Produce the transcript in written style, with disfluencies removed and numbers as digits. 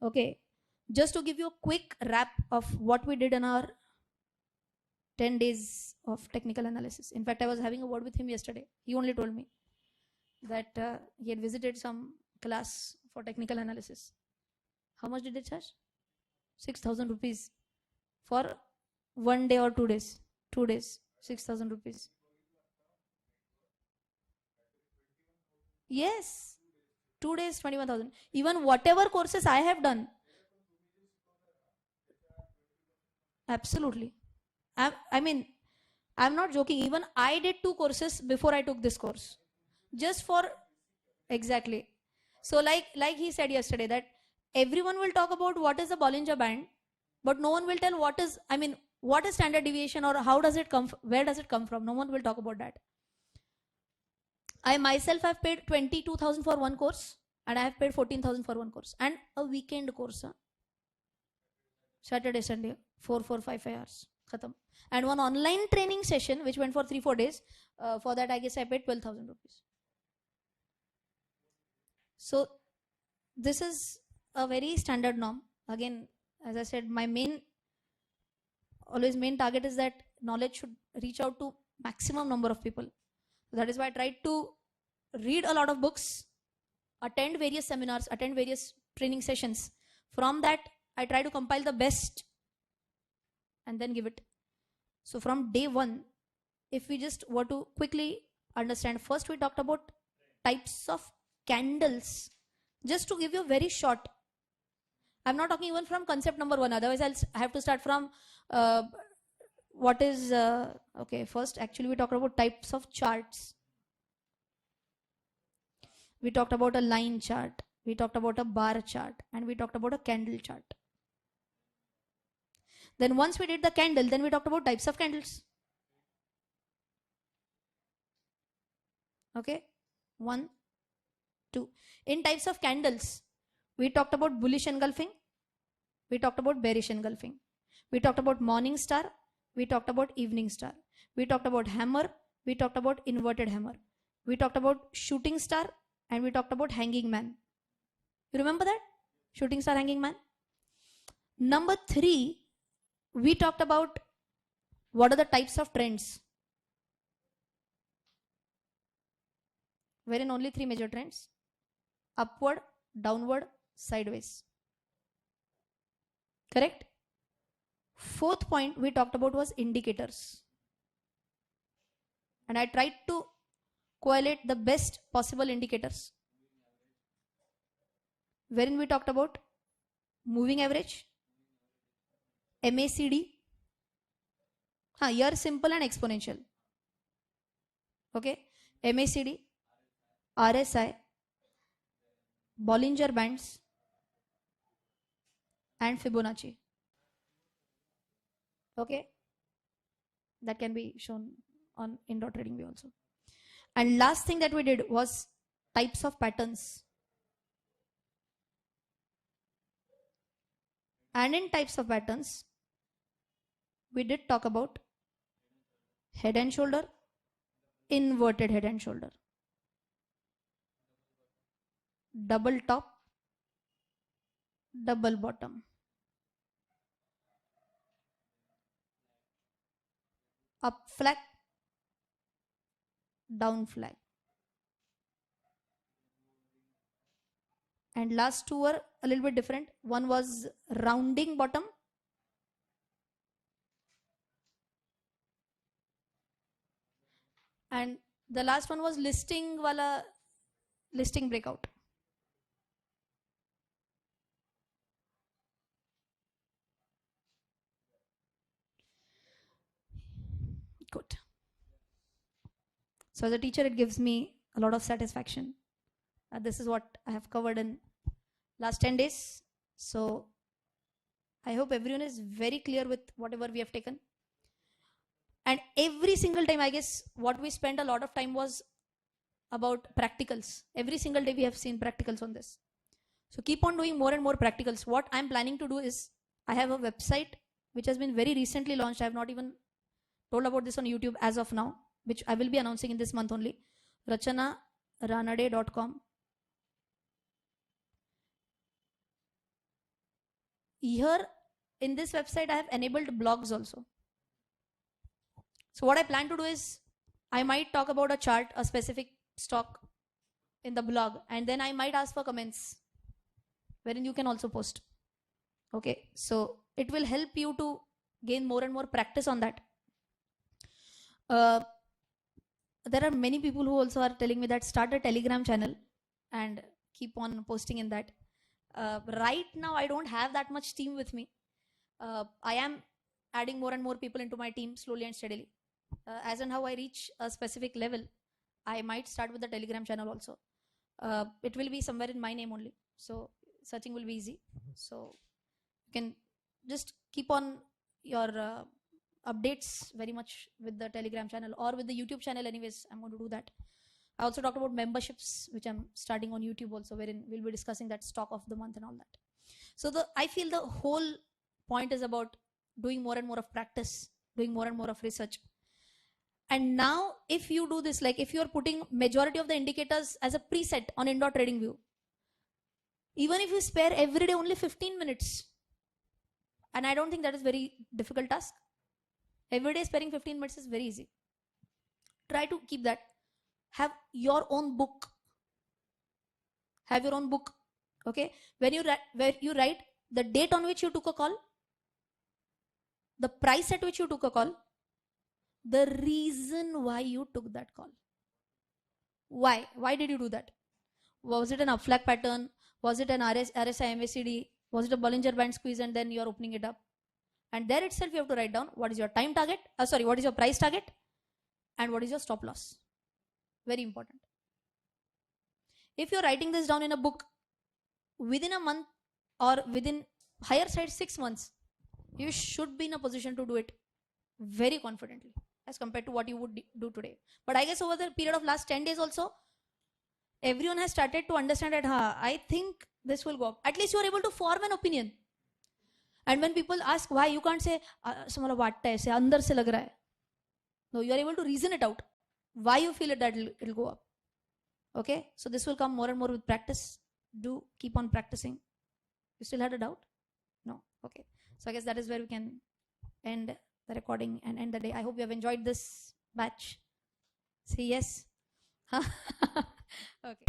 Okay, just to give you a quick wrap of what we did in our 10 days of technical analysis. In fact, I was having a word with him yesterday. He only told me that he had visited some class for technical analysis. How much did they charge? 6,000 rupees for 1 day or 2 days. 2 days, 6,000 rupees. Yes, 2 days, 21,000. Even whatever courses I have done, absolutely. I mean, I'm not joking. Even I did 2 courses before I took this course, just for exactly. So, like he said yesterday, that everyone will talk about what is the Bollinger Band, but no one will tell what is. I mean, what is standard deviation, or how does it come? Where does it come from? No one will talk about that. I myself have paid 22,000 for one course, and I have paid 14,000 for one course, and a weekend course, Saturday, Sunday, 5 hours, khatam. And one online training session which went for 3-4 days. For that, I guess I paid 12,000 rupees. So this is a very standard norm. Again, as I said, my main target is that knowledge should reach out to maximum number of people. That is why I tried to read a lot of books, attend various seminars, attend various training sessions. From that, I try to compile the best and then give it. So from day one, if we just were to quickly understand, first we talked about types of candles. Just to give you very short, I'm not talking even from concept number one, otherwise I'll have to start from what is okay. First, actually, we talked about types of charts. We talked about a line chart, we talked about a bar chart, and we talked about a candle chart. Then once we did the candle, then we talked about types of candles. Okay, 1, 2. In types of candles, we talked about bullish engulfing, we talked about bearish engulfing, we talked about morning star, we talked about evening star, we talked about hammer, we talked about inverted hammer, we talked about shooting star, and we talked about hanging man. You remember that? Shooting star, hanging man. Number 3, we talked about what are the types of trends, wherein only 3 major trends: upward, downward, sideways. Correct? 4th point we talked about was indicators. And I tried to correlate the best possible indicators, wherein we talked about moving average, MACD, here simple and exponential. Okay, MACD, RSI, Bollinger Bands, and Fibonacci. Okay, that can be shown on indoor trading view also. And last thing that we did was types of patterns. And in types of patterns, we did talk about head and shoulder, inverted head and shoulder, double top, double bottom, up flag, down flag. And last 2 were a little bit different. One was rounding bottom, and the last one was listing breakout. Good. So as a teacher, it gives me a lot of satisfaction. This is what I have covered in last 10 days. So I hope everyone is very clear with whatever we have taken. And every single time, I guess what we spent a lot of time was about practicals. Every single day we have seen practicals on this. So keep on doing more and more practicals. What I'm planning to do is, I have a website which has been very recently launched. I have not even told about this on YouTube as of now, which I will be announcing in this month only. RachanaRanade.com. here in this website, I have enabled blogs also. So what I plan to do is, I might talk about a chart, a specific stock in the blog, and then I might ask for comments wherein you can also post. Okay, so it will help you to gain more and more practice on that. There are many people who also are telling me that start a Telegram channel and keep on posting in that. Right now, I don't have that much team with me. I am adding more and more people into my team slowly and steadily. As and how I reach a specific level, I might start with the Telegram channel also. It will be somewhere in my name only, so searching will be easy. So you can just keep on your updates very much with the Telegram channel or with the YouTube channel. Anyways, I'm going to do that. I also talked about memberships, which I'm starting on YouTube also, wherein we'll be discussing that stock of the month and all that. So I feel the whole point is about doing more and more of practice, doing more and more of research. And now if you do this, like if you're putting majority of the indicators as a preset on Indoor Trading View, even if you spare every day only 15 minutes, and I don't think that is very difficult task. Every day sparing 15 minutes is very easy. Try to keep that. Have your own book. Have your own book. Okay. Where you write the date on which you took a call, the price at which you took a call, the reason why you took that call. Why? Why did you do that? Was it an upflag pattern? Was it an RSI MACD? Was it a Bollinger Band squeeze and then you're opening it up? And there itself you have to write down what is your time target, what is your price target, and what is your stop loss. Very important. If you're writing this down in a book, within a month or within higher side 6 months, you should be in a position to do it very confidently as compared to what you would do today. But I guess over the period of last 10 days also, everyone has started to understand that, I think this will go up. At least you are able to form an opinion. And when people ask why, you can't say, "Samala vatta hai, se andar se lag raha hai." No, you are able to reason it out. Why you feel it that it'll go up. Okay, so this will come more and more with practice. Do keep on practicing. You still had a doubt? No. Okay. So I guess that is where we can end the recording and end the day. I hope you have enjoyed this batch. Say yes. Okay.